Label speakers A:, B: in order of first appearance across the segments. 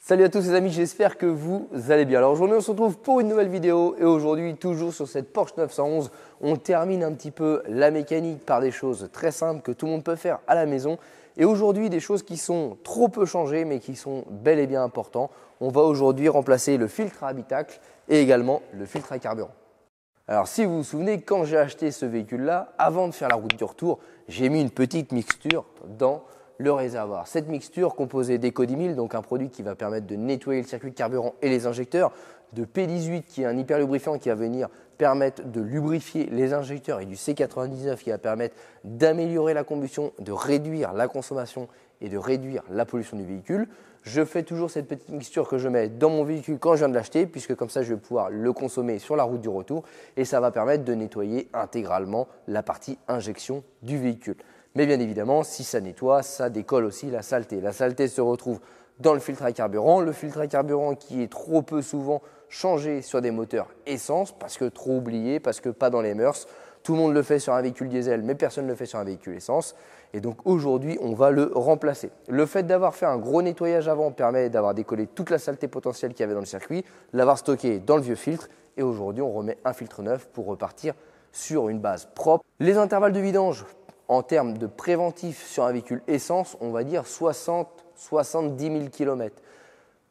A: Salut à tous les amis, j'espère que vous allez bien. Alors aujourd'hui on se retrouve pour une nouvelle vidéo et aujourd'hui toujours sur cette Porsche 911, on termine un petit peu la mécanique par des choses très simples que tout le monde peut faire à la maison. Et aujourd'hui des choses qui sont trop peu changées mais qui sont bel et bien importantes. On va aujourd'hui remplacer le filtre à habitacle et également le filtre à carburant. Alors si vous vous souvenez, quand j'ai acheté ce véhicule-là, avant de faire la route du retour, j'ai mis une petite mixture dans le réservoir. Cette mixture composée d'Ecodimil, donc un produit qui va permettre de nettoyer le circuit de carburant et les injecteurs, de P18 qui est un hyper lubrifiant qui va venir permettre de lubrifier les injecteurs et du C99 qui va permettre d'améliorer la combustion, de réduire la consommation et de réduire la pollution du véhicule. Je fais toujours cette petite mixture que je mets dans mon véhicule quand je viens de l'acheter puisque comme ça je vais pouvoir le consommer sur la route du retour et ça va permettre de nettoyer intégralement la partie injection du véhicule. Mais bien évidemment, si ça nettoie, ça décolle aussi la saleté. La saleté se retrouve dans le filtre à carburant. Le filtre à carburant qui est trop peu souvent changé sur des moteurs essence parce que trop oublié, parce que pas dans les mœurs. Tout le monde le fait sur un véhicule diesel, mais personne ne le fait sur un véhicule essence. Et donc aujourd'hui, on va le remplacer. Le fait d'avoir fait un gros nettoyage avant permet d'avoir décollé toute la saleté potentielle qu'il y avait dans le circuit, l'avoir stocké dans le vieux filtre. Et aujourd'hui, on remet un filtre neuf pour repartir sur une base propre. Les intervalles de vidange, en termes de préventif sur un véhicule essence, on va dire 60-70 000 km.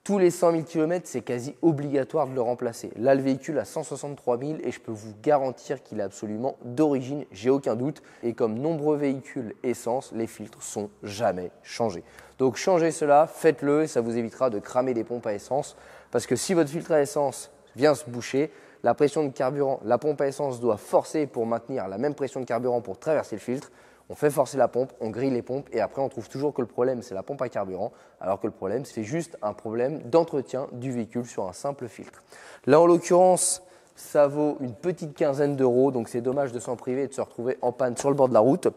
A: Tous les 100 000 km, c'est quasi obligatoire de le remplacer. Là, le véhicule a 163 000 et je peux vous garantir qu'il est absolument d'origine, j'ai aucun doute. Et comme nombreux véhicules essence, les filtres sont jamais changés. Donc changez cela, faites-le et ça vous évitera de cramer des pompes à essence. Parce que si votre filtre à essence vient se boucher, la pression de carburant, la pompe à essence doit forcer pour maintenir la même pression de carburant pour traverser le filtre. On fait forcer la pompe, on grille les pompes et après on trouve toujours que le problème c'est la pompe à carburant alors que le problème c'est juste un problème d'entretien du véhicule sur un simple filtre. Là en l'occurrence ça vaut une petite quinzaine d'euros donc c'est dommage de s'en priver et de se retrouver en panne sur le bord de la route.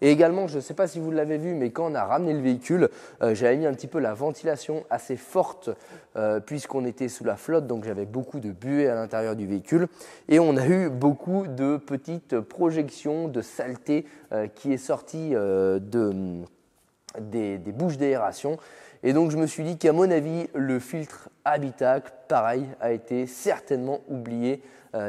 A: Et également, je ne sais pas si vous l'avez vu, mais quand on a ramené le véhicule, j'avais mis un petit peu la ventilation assez forte puisqu'on était sous la flotte, donc j'avais beaucoup de buée à l'intérieur du véhicule. Et on a eu beaucoup de petites projections de saleté qui est sortie des bouches d'aération. Et donc je me suis dit qu'à mon avis, le filtre habitacle, pareil, a été certainement oublié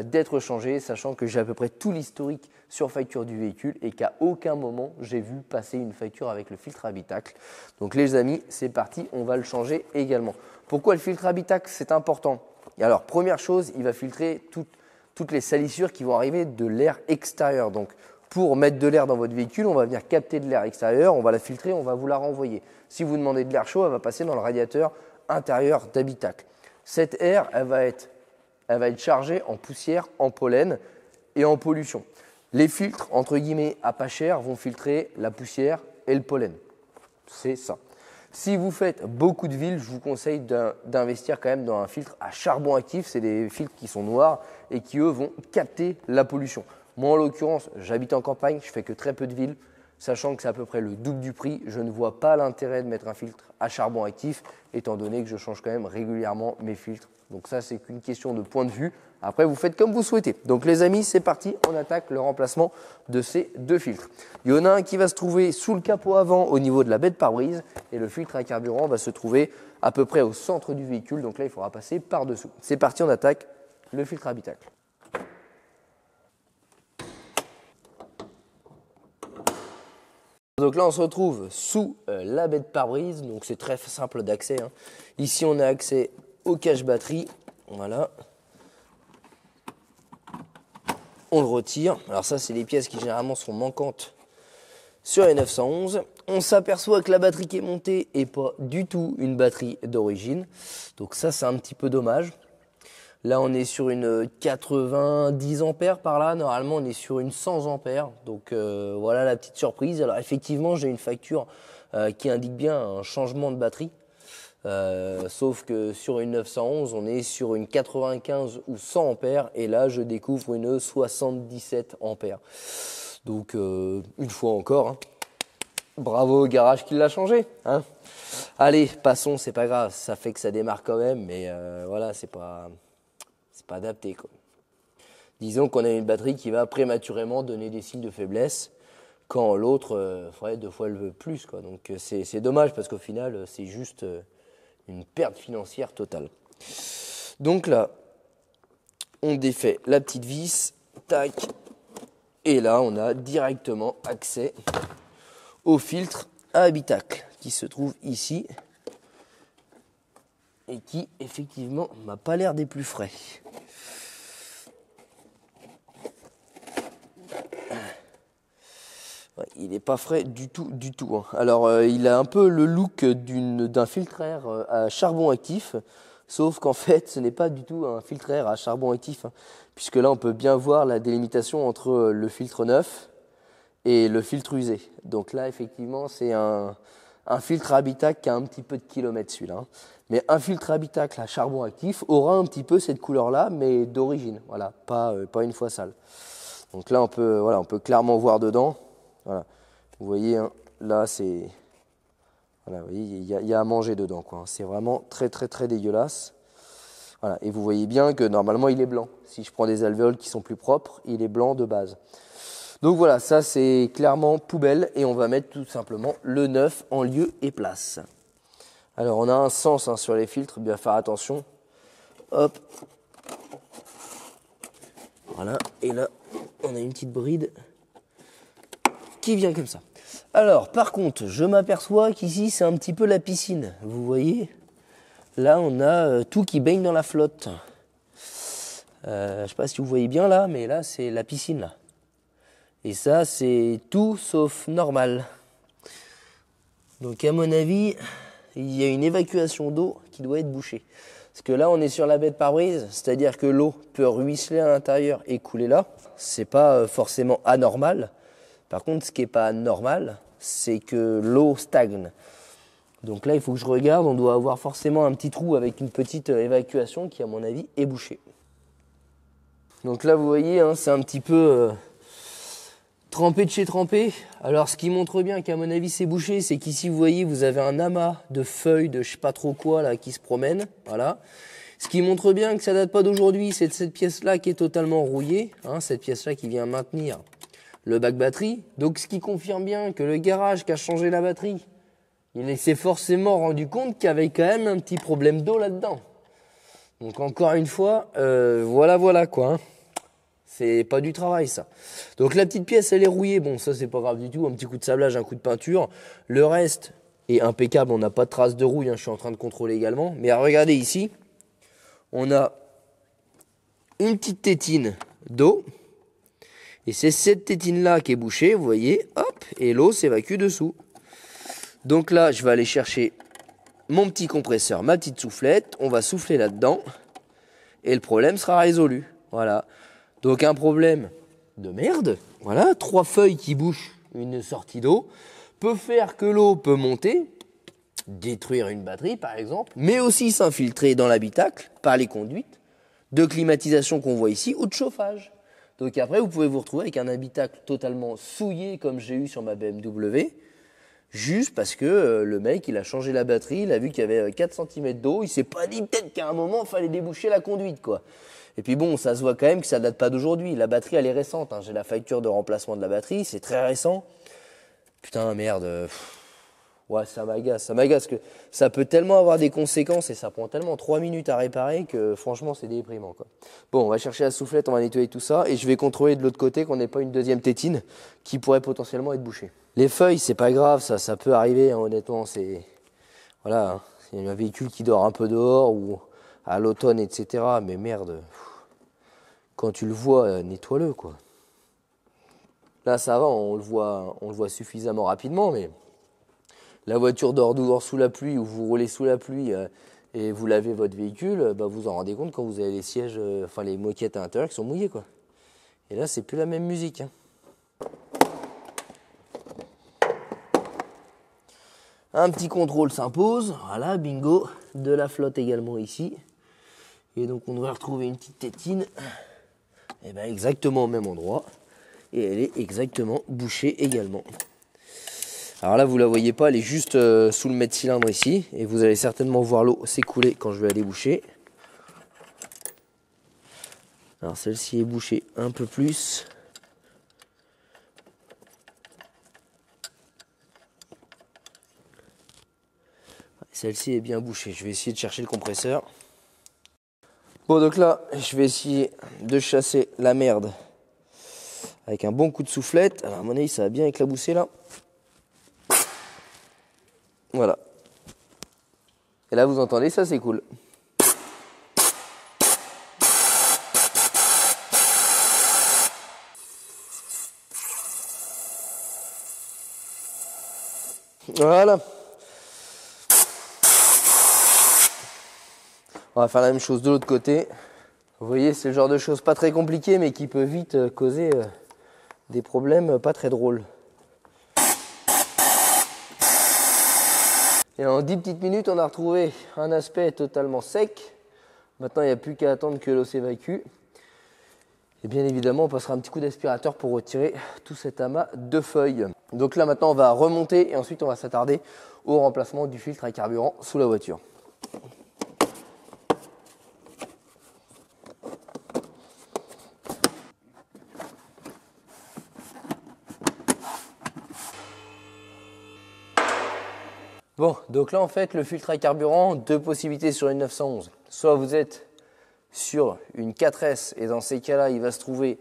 A: d'être changé, sachant que j'ai à peu près tout l'historique sur facture du véhicule et qu'à aucun moment j'ai vu passer une facture avec le filtre habitacle. Donc les amis, c'est parti, on va le changer également. Pourquoi le filtre habitacle, c'est important? Et alors première chose, il va filtrer toutes les salissures qui vont arriver de l'air extérieur. Donc pour mettre de l'air dans votre véhicule, on va venir capter de l'air extérieur, on va la filtrer, on va vous la renvoyer. Si vous demandez de l'air chaud, elle va passer dans le radiateur intérieur d'habitacle. Cette air, elle va être chargée en poussière, en pollen et en pollution. Les filtres, entre guillemets, à pas cher, vont filtrer la poussière et le pollen. C'est ça. Si vous faites beaucoup de villes, je vous conseille d'investir quand même dans un filtre à charbon actif. C'est des filtres qui sont noirs et qui, eux, vont capter la pollution. Moi, en l'occurrence, j'habite en campagne, je fais que très peu de villes. Sachant que c'est à peu près le double du prix, je ne vois pas l'intérêt de mettre un filtre à charbon actif, étant donné que je change quand même régulièrement mes filtres. Donc ça, c'est qu'une question de point de vue. Après, vous faites comme vous souhaitez. Donc les amis, c'est parti, on attaque le remplacement de ces deux filtres. Il y en a un qui va se trouver sous le capot avant au niveau de la baie de pare-brise et le filtre à carburant va se trouver à peu près au centre du véhicule. Donc là, il faudra passer par-dessous. C'est parti, on attaque le filtre habitacle. Donc là, on se retrouve sous la baie de pare-brise, donc c'est très simple d'accès. Ici, on a accès au cache batterie, voilà. On le retire. Alors ça, c'est les pièces qui généralement sont manquantes sur les 911. On s'aperçoit que la batterie qui est montée n'est pas du tout une batterie d'origine. Donc ça, c'est un petit peu dommage. Là, on est sur une 90 ampères par là. Normalement, on est sur une 100 ampères. Donc, voilà la petite surprise. Alors, effectivement, j'ai une facture qui indique bien un changement de batterie. Sauf que sur une 911, on est sur une 95 ou 100 ampères. Et là, je découvre une 77 ampères. Donc, une fois encore, bravo au garage qui l'a changé. Allez, passons, c'est pas grave. Ça fait que ça démarre quand même. Mais voilà, c'est pas adapté, quoi. Disons qu'on a une batterie qui va prématurément donner des signes de faiblesse quand l'autre ferait 2 fois le plus, quoi. Donc c'est dommage parce qu'au final c'est juste une perte financière totale. Donc là, on défait la petite vis, tac, et là on a directement accès au filtre à habitacle qui se trouve ici et qui effectivement m'a pas l'air des plus frais. Ouais, il n'est pas frais du tout, du tout. Hein. Alors, il a un peu le look d'un filtre à air à charbon actif, sauf qu'en fait, ce n'est pas du tout un filtre à air à charbon actif, hein, puisque là, on peut bien voir la délimitation entre le filtre neuf et le filtre usé. Donc là, effectivement, c'est un filtre à habitacle qui a un petit peu de kilomètres, celui-là. Hein. Mais un filtre à habitacle à charbon actif aura un petit peu cette couleur-là, mais d'origine. Voilà, pas une fois sale. Donc là, on peut clairement voir dedans. Voilà, vous voyez, hein, là c'est, voilà, vous voyez, il y a à manger dedans, quoi. C'est vraiment très très très dégueulasse. Voilà, et vous voyez bien que normalement il est blanc. Si je prends des alvéoles qui sont plus propres, il est blanc de base. Donc voilà, ça c'est clairement poubelle et on va mettre tout simplement le neuf en lieu et place. Alors on a un sens hein, sur les filtres, bien faire attention. Hop. Voilà, et là on a une petite bride qui vient comme ça. Alors, par contre, je m'aperçois qu'ici, c'est un petit peu la piscine. Vous voyez? Là, on a tout qui baigne dans la flotte. Je ne sais pas si vous voyez bien là, mais là, c'est la piscine. Là. Et ça, c'est tout sauf normal. Donc, à mon avis, il y a une évacuation d'eau qui doit être bouchée. Parce que là, on est sur la baie de pare-brise, c'est-à-dire que l'eau peut ruisseler à l'intérieur et couler là. C'est pas forcément anormal. Par contre, ce qui n'est pas normal, c'est que l'eau stagne. Donc là, il faut que je regarde. On doit avoir forcément un petit trou avec une petite évacuation qui, à mon avis, est bouchée. Donc là, vous voyez, hein, c'est un petit peu trempé de chez trempé. Alors, ce qui montre bien qu'à mon avis, c'est bouché, c'est qu'ici, vous voyez, vous avez un amas de feuilles de je sais pas trop quoi là qui se promènent. Voilà. Ce qui montre bien que ça date pas d'aujourd'hui, c'est de cette pièce-là qui est totalement rouillée. Hein, cette pièce-là qui vient maintenir le bac batterie. Donc ce qui confirme bien que le garage qui a changé la batterie, il s'est forcément rendu compte qu'il y avait quand même un petit problème d'eau là-dedans. Donc encore une fois, voilà quoi. Hein. C'est pas du travail ça. Donc la petite pièce elle est rouillée, bon ça c'est pas grave du tout, un petit coup de sablage, un coup de peinture. Le reste est impeccable, on n'a pas de traces de rouille, hein, je suis en train de contrôler également. Mais regardez ici, on a une petite tétine d'eau. Et c'est cette tétine-là qui est bouchée, vous voyez, hop, et l'eau s'évacue dessous. Donc là, je vais aller chercher mon petit compresseur, ma petite soufflette, on va souffler là-dedans, et le problème sera résolu. Voilà. Donc un problème de merde, voilà, 3 feuilles qui bouchent une sortie d'eau, peut faire que l'eau peut monter, détruire une batterie par exemple, mais aussi s'infiltrer dans l'habitacle par les conduites de climatisation qu'on voit ici ou de chauffage. Donc après, vous pouvez vous retrouver avec un habitacle totalement souillé comme j'ai eu sur ma BMW, juste parce que le mec, il a changé la batterie, il a vu qu'il y avait 4 cm d'eau, il s'est pas dit peut-être qu'à un moment, il fallait déboucher la conduite, quoi. Et puis bon, ça se voit quand même que ça date pas d'aujourd'hui. La batterie, elle est récente, hein. J'ai la facture de remplacement de la batterie, c'est très récent. Putain, merde. Ouais, ça m'agace, parce que ça peut tellement avoir des conséquences et ça prend tellement 3 minutes à réparer que franchement c'est déprimant quoi. Bon, on va chercher la soufflette, on va nettoyer tout ça et je vais contrôler de l'autre côté qu'on n'ait pas une deuxième tétine qui pourrait potentiellement être bouchée. Les feuilles, c'est pas grave, ça peut arriver, hein, honnêtement, c'est... Voilà, hein, il y a un véhicule qui dort un peu dehors ou à l'automne, etc. Mais merde, quand tu le vois, nettoie-le quoi. Là ça va, on le voit suffisamment rapidement, mais... La voiture dort sous la pluie ou vous roulez sous la pluie et vous lavez votre véhicule, bah vous en rendez compte quand vous avez les sièges, enfin les moquettes à l'intérieur qui sont mouillées quoi. Et là c'est plus la même musique. Hein. Un petit contrôle s'impose, voilà bingo, de la flotte également ici. Et donc on devrait retrouver une petite tétine, et ben exactement au même endroit. Et elle est exactement bouchée également. Alors là, vous la voyez pas, elle est juste sous le mètre-cylindre ici. Et vous allez certainement voir l'eau s'écouler quand je vais aller boucher. Alors celle-ci est bouchée un peu plus. Celle-ci est bien bouchée. Je vais essayer de chercher le compresseur. Bon, donc là, je vais essayer de chasser la merde avec un bon coup de soufflette. Alors, à mon avis, ça va bien éclabousser là. Voilà. Et là, vous entendez, ça c'est cool. Voilà. On va faire la même chose de l'autre côté. Vous voyez, c'est le genre de choses pas très compliquées, mais qui peut vite causer des problèmes pas très drôles. Et en 10 petites minutes, on a retrouvé un aspect totalement sec. Maintenant, il n'y a plus qu'à attendre que l'eau s'évacue. Et bien évidemment, on passera un petit coup d'aspirateur pour retirer tout cet amas de feuilles. Donc là, maintenant, on va remonter et ensuite, on va s'attarder au remplacement du filtre à carburant sous la voiture. Bon, donc là, en fait, le filtre à carburant, deux possibilités sur une 911. Soit vous êtes sur une 4S et dans ces cas-là, il va se trouver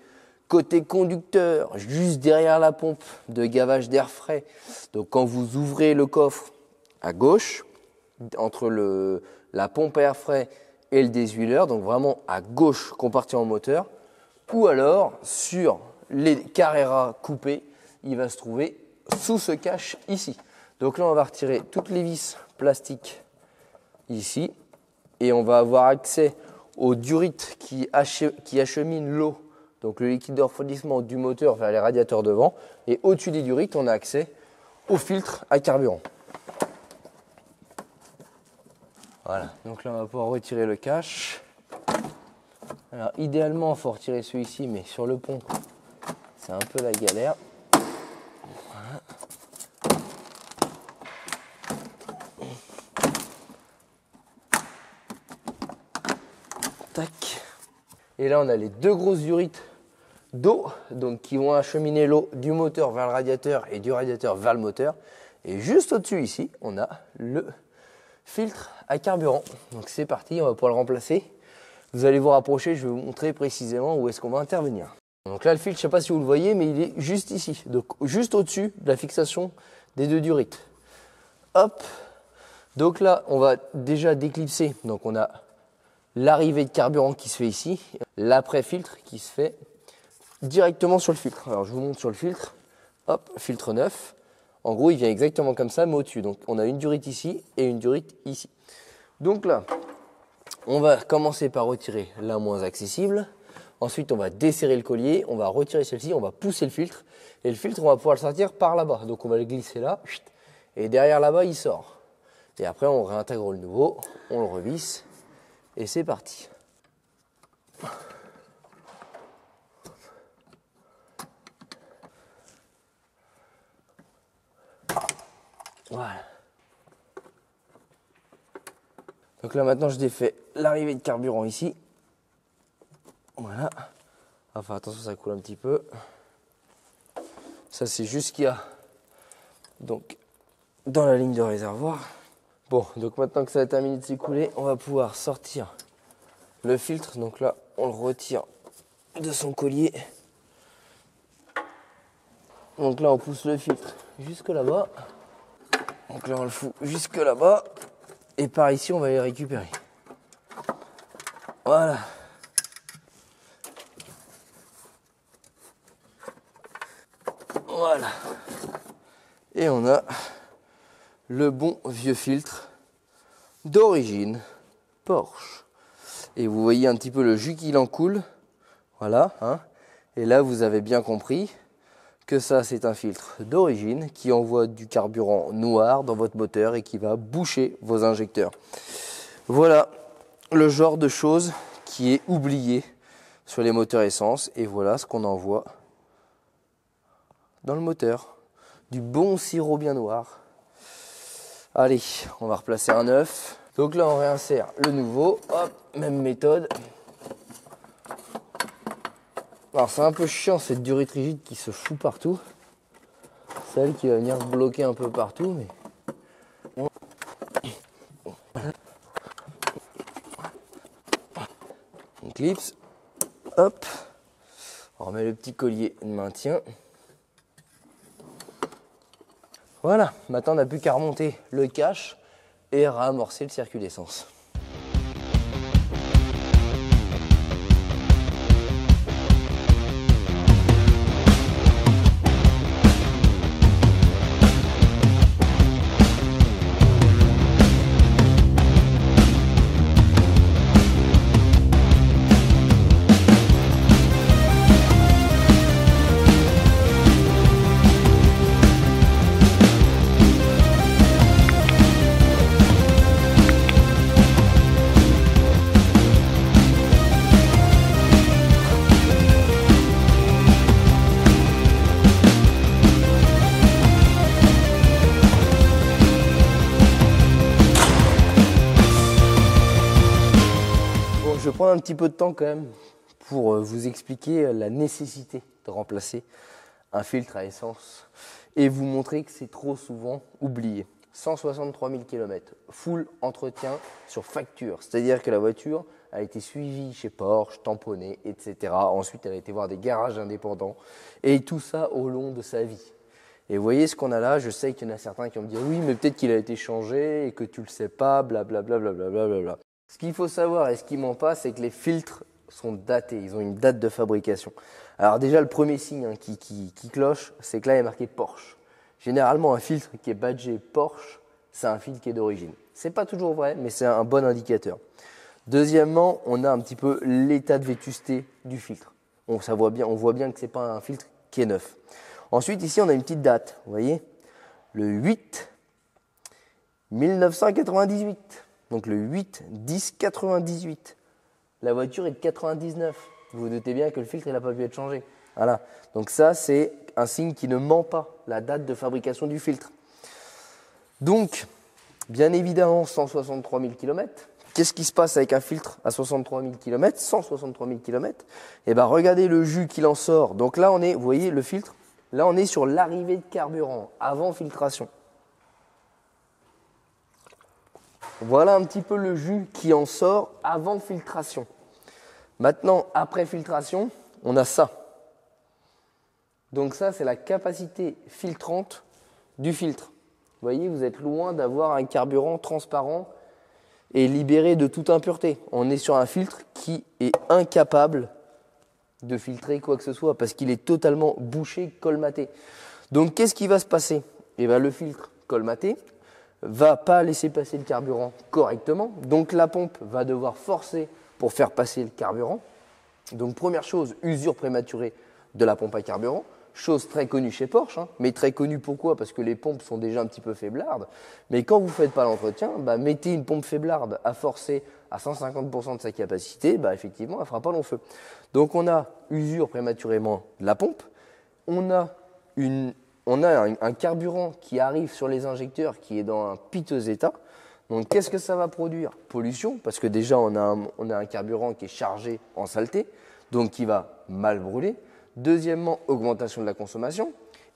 A: côté conducteur, juste derrière la pompe de gavage d'air frais. Donc quand vous ouvrez le coffre à gauche, entre la pompe à air frais et le désuileur, donc vraiment à gauche compartiment moteur, ou alors sur les Carrera coupés, il va se trouver sous ce cache ici. Donc là, on va retirer toutes les vis plastiques ici et on va avoir accès au durite qui achemine l'eau, donc le liquide de refroidissement du moteur vers les radiateurs devant. Et au-dessus des durites, on a accès au filtre à carburant. Voilà, donc là, on va pouvoir retirer le cache. Alors, idéalement, il faut retirer celui-ci, mais sur le pont, c'est un peu la galère. Voilà. Tac. Et là, on a les deux grosses durites d'eau, donc qui vont acheminer l'eau du moteur vers le radiateur et du radiateur vers le moteur. Et juste au-dessus ici, on a le filtre à carburant. Donc c'est parti, on va pouvoir le remplacer. Vous allez vous rapprocher, je vais vous montrer précisément où est-ce qu'on va intervenir. Donc là, le filtre, je ne sais pas si vous le voyez, mais il est juste ici, donc juste au-dessus de la fixation des deux durites. Hop. Donc là, on va déjà déclipser. Donc on a l'arrivée de carburant qui se fait ici, l'après-filtre qui se fait directement sur le filtre. Alors je vous montre sur le filtre, hop, filtre neuf. En gros, il vient exactement comme ça, mais au-dessus. Donc on a une durite ici et une durite ici. Donc là, on va commencer par retirer la moins accessible. Ensuite, on va desserrer le collier, on va retirer celle-ci, on va pousser le filtre. Et le filtre, on va pouvoir le sortir par là-bas. Donc on va le glisser là, et derrière là-bas, il sort. Et après, on réintègre le nouveau, on le revisse. Et c'est parti. Voilà. Donc là maintenant je défais l'arrivée de carburant ici. Voilà. Enfin attention, ça coule un petit peu. Ça c'est juste ce qu'il y a donc dans la ligne de réservoir. Bon, donc maintenant que ça a terminé de s'écouler, on va pouvoir sortir le filtre. Donc là, on le retire de son collier. Donc là, on pousse le filtre jusque là-bas. Donc là, on le fout jusque là-bas. Et par ici, on va les récupérer. Voilà. Voilà. Et on a le bon vieux filtre d'origine Porsche. Et vous voyez un petit peu le jus qu'il en coule. Voilà. Hein. Et là, vous avez bien compris que ça, c'est un filtre d'origine qui envoie du carburant noir dans votre moteur et qui va boucher vos injecteurs. Voilà le genre de choses qui est oublié sur les moteurs essence. Et voilà ce qu'on envoie dans le moteur. Du bon sirop bien noir. Allez, on va replacer un neuf. Donc là, on réinsère le nouveau. Hop, même méthode. Alors c'est un peu chiant cette durite rigide qui se fout partout. C'est elle qui va venir bloquer un peu partout. Mais clips. Hop, on remet le petit collier de maintien. Voilà, maintenant on n'a plus qu'à remonter le cache et ramorcer le circuit d'essence. Je vais prendre un petit peu de temps quand même pour vous expliquer la nécessité de remplacer un filtre à essence et vous montrer que c'est trop souvent oublié. 163 000 km, full entretien sur facture, c'est-à-dire que la voiture a été suivie chez Porsche, tamponnée, etc. Ensuite, elle a été voir des garages indépendants et tout ça au long de sa vie. Et vous voyez ce qu'on a là, je sais qu'il y en a certains qui vont me dire oui, mais peut-être qu'il a été changé et que tu le sais pas, blablabla. Blablabla. Ce qu'il faut savoir et ce qui ment pas, c'est que les filtres sont datés, ils ont une date de fabrication. Alors déjà, le premier signe qui cloche, c'est que là, il est marqué Porsche. Généralement, un filtre qui est badgé Porsche, c'est un filtre qui est d'origine. C'est pas toujours vrai, mais c'est un bon indicateur. Deuxièmement, on a un petit peu l'état de vétusté du filtre. On voit bien que c'est pas un filtre qui est neuf. Ensuite, ici, on a une petite date, vous voyez, le 8 1998. Donc le 8-10-98. La voiture est de 99. Vous vous doutez bien que le filtre n'a pas pu être changé. Voilà. Donc ça, c'est un signe qui ne ment pas, la date de fabrication du filtre. Donc, bien évidemment, 163 000 km. Qu'est-ce qui se passe avec un filtre à 63 000 km, 163 000 km? Eh bien, regardez le jus qu'il en sort. Donc là, vous voyez le filtre, là, on est sur l'arrivée de carburant, avant filtration. Voilà un petit peu le jus qui en sort avant filtration. Maintenant, après filtration, on a ça. Donc ça, c'est la capacité filtrante du filtre. Vous voyez, vous êtes loin d'avoir un carburant transparent et libéré de toute impureté. On est sur un filtre qui est incapable de filtrer quoi que ce soit parce qu'il est totalement bouché, colmaté. Donc, qu'est-ce qui va se passer? Eh bien, le filtre colmaté va pas laisser passer le carburant correctement. Donc la pompe va devoir forcer pour faire passer le carburant. Donc première chose, usure prématurée de la pompe à carburant. Chose très connue chez Porsche, mais très connue pourquoi? Parce que les pompes sont déjà un petit peu faiblardes. Mais quand vous ne faites pas l'entretien, mettez une pompe faiblarde à forcer à 150% de sa capacité, effectivement, elle ne fera pas long feu. Donc on a usure prématurément de la pompe. On a un carburant qui arrive sur les injecteurs qui est dans un piteux état. Donc, qu'est-ce que ça va produire? Pollution, parce que déjà, on a un carburant qui est chargé en saleté, donc qui va mal brûler. Deuxièmement, augmentation de la consommation.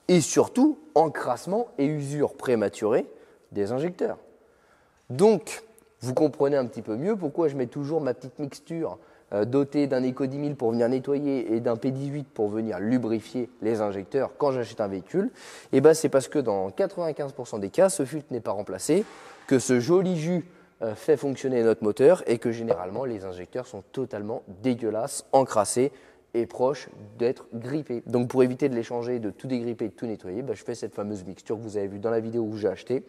A: Et surtout, encrassement et usure prématurée des injecteurs. Donc, vous comprenez un petit peu mieux pourquoi je mets toujours ma petite mixture doté d'un Eco 10 000 pour venir nettoyer et d'un P18 pour venir lubrifier les injecteurs quand j'achète un véhicule, et c'est parce que dans 95% des cas, ce filtre n'est pas remplacé, que ce joli jus fait fonctionner notre moteur et que généralement les injecteurs sont totalement dégueulasses, encrassés et proches d'être grippés. Donc pour éviter de les changer, de tout dégripper, de tout nettoyer, je fais cette fameuse mixture que vous avez vue dans la vidéo où j'ai acheté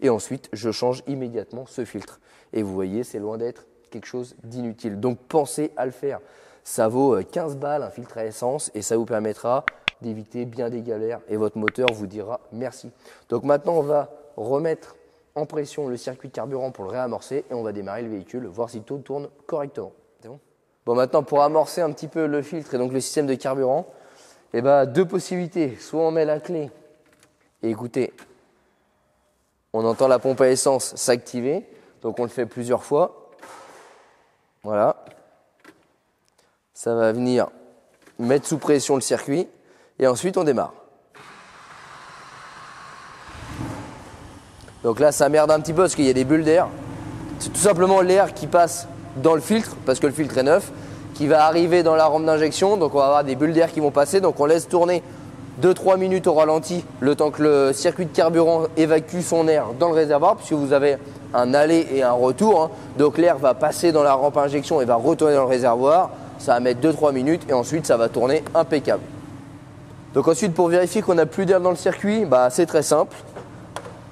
A: et ensuite je change immédiatement ce filtre. Et vous voyez, c'est loin d'être quelque chose d'inutile. Donc pensez à le faire. Ça vaut 15 balles un filtre à essence et ça vous permettra d'éviter bien des galères et votre moteur vous dira merci. Donc maintenant on va remettre en pression le circuit de carburant pour le réamorcer et on va démarrer le véhicule, voir si tout tourne correctement. C'est bon? Bon, maintenant pour amorcer un petit peu le filtre et donc le système de carburant, deux possibilités. Soit on met la clé et écoutez, on entend la pompe à essence s'activer, donc on le fait plusieurs fois. Voilà, ça va venir mettre sous pression le circuit et ensuite on démarre. Donc là ça merde un petit peu parce qu'il y a des bulles d'air. C'est tout simplement l'air qui passe dans le filtre, parce que le filtre est neuf, qui va arriver dans la rampe d'injection. Donc on va avoir des bulles d'air qui vont passer. Donc on laisse tourner 2-3 minutes au ralenti, le temps que le circuit de carburant évacue son air dans le réservoir, puisque vous avez un aller et un retour, hein. Donc l'air va passer dans la rampe à injection et va retourner dans le réservoir. Ça va mettre 2-3 minutes et ensuite ça va tourner impeccable. Donc ensuite, pour vérifier qu'on n'a plus d'air dans le circuit, c'est très simple.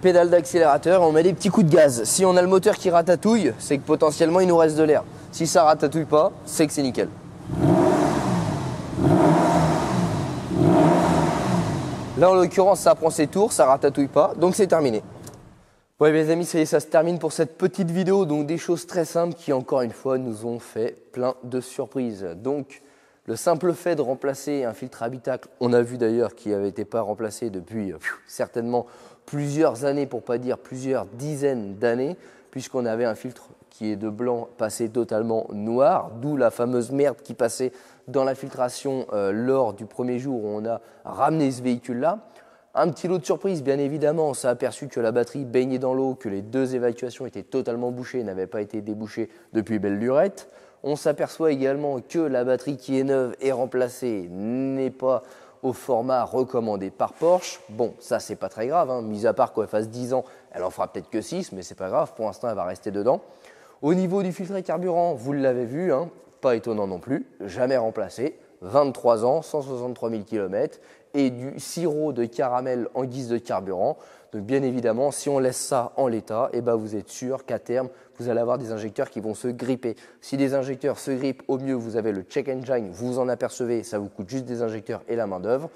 A: Pédale d'accélérateur, on met des petits coups de gaz. Si on a le moteur qui ratatouille, c'est que potentiellement il nous reste de l'air. Si ça ratatouille pas, c'est que c'est nickel. Là en l'occurrence, ça prend ses tours, ça ratatouille pas, donc c'est terminé. Ouais les amis, ça y est, ça se termine pour cette petite vidéo. Donc des choses très simples qui encore une fois nous ont fait plein de surprises. Donc le simple fait de remplacer un filtre habitacle, on a vu d'ailleurs qu'il n'avait été pas remplacé depuis certainement plusieurs années, pour pas dire plusieurs dizaines d'années, puisqu'on avait un filtre qui est de blanc passé totalement noir, d'où la fameuse merde qui passait dans la filtration lors du premier jour où on a ramené ce véhicule-là. Un petit lot de surprise, bien évidemment, on s'est aperçu que la batterie baignait dans l'eau, que les deux évacuations étaient totalement bouchées, n'avaient pas été débouchées depuis belle lurette. On s'aperçoit également que la batterie qui est neuve et remplacée n'est pas au format recommandé par Porsche. Bon, ça c'est pas très grave, hein. Mis à part qu'elle fasse 10 ans, elle en fera peut-être que 6, mais c'est pas grave, pour l'instant elle va rester dedans. Au niveau du filtre carburant, vous l'avez vu, hein, pas étonnant non plus, jamais remplacé. 23 ans, 163 000 km et du sirop de caramel en guise de carburant. Donc bien évidemment, si on laisse ça en l'état, vous êtes sûr qu'à terme, vous allez avoir des injecteurs qui vont se gripper. Si des injecteurs se grippent, au mieux vous avez le check engine, vous en apercevez, ça vous coûte juste des injecteurs et la main d'œuvre.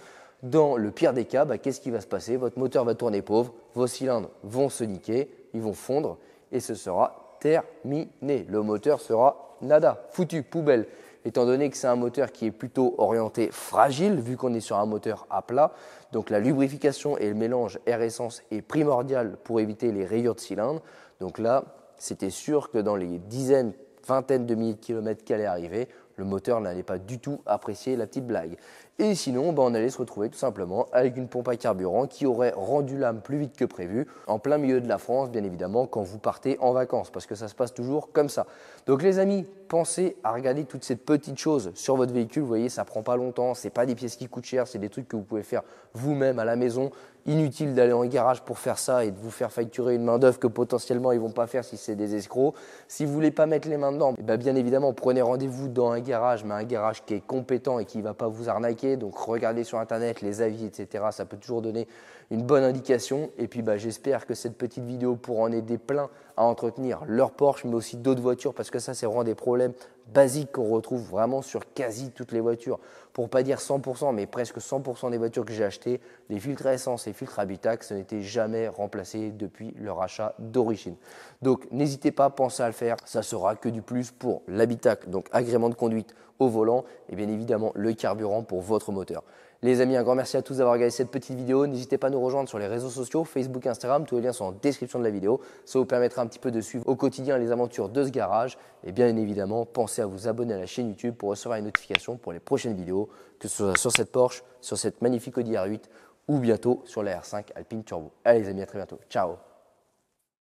A: Dans le pire des cas, qu'est-ce qui va se passer? Votre moteur va tourner pauvre, vos cylindres vont se niquer, ils vont fondre et ce sera terminé. Le moteur sera nada, foutu, poubelle. Étant donné que c'est un moteur qui est plutôt orienté fragile, vu qu'on est sur un moteur à plat, donc la lubrification et le mélange air-essence est primordial pour éviter les rayures de cylindre. Donc là, c'était sûr que dans les dizaines, vingtaines de milliers de kilomètres qu'elle allait arriver, le moteur n'allait pas du tout apprécier la petite blague. Et sinon, on allait se retrouver tout simplement avec une pompe à carburant qui aurait rendu l'âme plus vite que prévu, en plein milieu de la France, bien évidemment, quand vous partez en vacances, parce que ça se passe toujours comme ça. Donc les amis, pensez à regarder toutes ces petites choses sur votre véhicule. Vous voyez, ça prend pas longtemps, c'est pas des pièces qui coûtent cher, c'est des trucs que vous pouvez faire vous-même à la maison. Inutile d'aller en garage pour faire ça et de vous faire facturer une main d'œuvre que potentiellement ils ne vont pas faire si c'est des escrocs. Si vous ne voulez pas mettre les mains dedans, bien évidemment, prenez rendez-vous dans un garage, mais un garage qui est compétent et qui ne va pas vous arnaquer. Donc regardez sur internet les avis, etc. Ça peut toujours donner une bonne indication. Et puis j'espère que cette petite vidéo pourra en aider plein à entretenir leur Porsche, mais aussi d'autres voitures, parce que ça, c'est vraiment des problèmes basiques qu'on retrouve vraiment sur quasi toutes les voitures. Pour pas dire 100%, mais presque 100% des voitures que j'ai achetées, les filtres à essence et filtres habitacle, ça n'était jamais remplacé depuis leur achat d'origine. Donc n'hésitez pas, pensez à le faire, ça sera que du plus pour l'habitacle, donc agrément de conduite au volant et bien évidemment le carburant pour votre moteur. Les amis, un grand merci à tous d'avoir regardé cette petite vidéo. N'hésitez pas à nous rejoindre sur les réseaux sociaux, Facebook, Instagram. Tous les liens sont en description de la vidéo. Ça vous permettra un petit peu de suivre au quotidien les aventures de ce garage. Et bien évidemment, pensez à vous abonner à la chaîne YouTube pour recevoir une notification pour les prochaines vidéos, que ce soit sur cette Porsche, sur cette magnifique Audi R8 ou bientôt sur la R5 Alpine Turbo. Allez les amis, à très bientôt. Ciao!